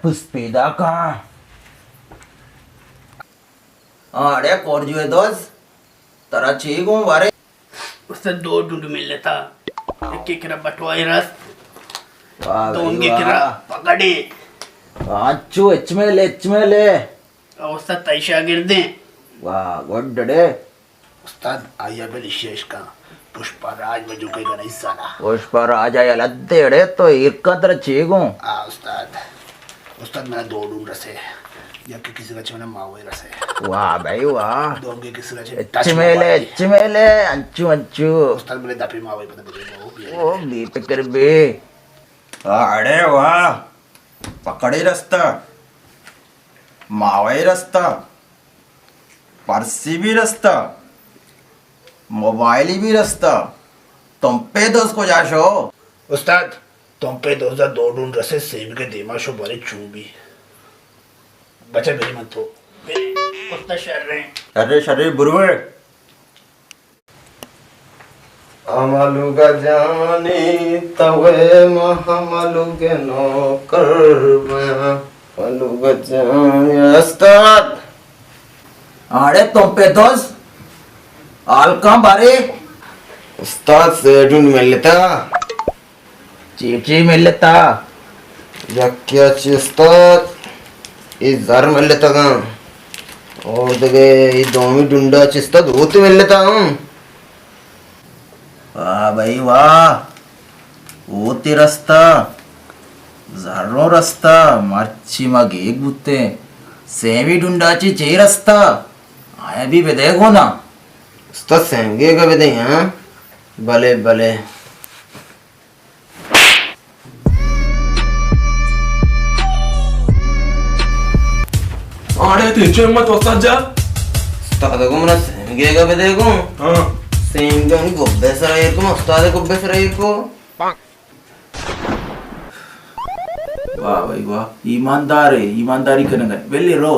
पुष्पेदा कहाँ? अरे कौन जो है दोस्त तेरा ठीक हूँ बारे उससे दो ढूंढ मिल लेता एक किरा बटवाई रस वाह दोन भाई किरा वाह पकड़ी अच्छू एचमेले और उससे तैशा गिरदे वाह गुड डे उस्ताद आया बे विशेष का पुष्पराज में झुकेगा नहीं साला पुष्पराज आया लद्देड़े तो एक का तेरा ठीक हूँ उस्ताद उस्ताद मैंने दो ढूंढ रसे या कि किसी का चमने मावे रसे वाह भाई वाह दो के किसी का एचमेले अंचू उस्ताद मेरे दपी मावे पता मुझे ओ बीट कर बे अरे वाह पकड़ी रस्ता मावाई रस्ता पर्सी भी रस्ता मोबाइल भी रस्ता तुम पे दोस्त को जाशो उस्ताद तुम पे 2002 ढूंढ रसे सेम के देमा शो बड़े चूबी बचा मेरी मत हो उस्ताद शर रहे अरे शरीर बुरवे अमलु गजानी तवे महमलु के नौकर अमलु गजानी उस्ताद अरे तुम पे दोस्त आल कहाँ बारे उस्ताद से ढूंढ मिल लेता चीची मिल लेता या क्या चीज उस्ताद ये जार मिल लेता कहाँ और देखे ये दोमी ढूंढा चीज उस्ताद वो तो मिल लेता हूँ वाह भाई वाह ओते रस्ता झारो रस्ता मार्ची मागे एक बुत्ते सेवी ढूंढाची चे रस्ता आया भी देखो ना उस्ताद सहंगे का भी हाँ भले भले अरे तेरे मत उस्ताद जा उस्ताद को मना सहंगे का भी देखो हाँ सेंगे उन गुब्बे सरायर को उस्ताद गुब्बे सरायर को वाह भाई वाह ईमानदार है ईमानदारी करने का वेले रो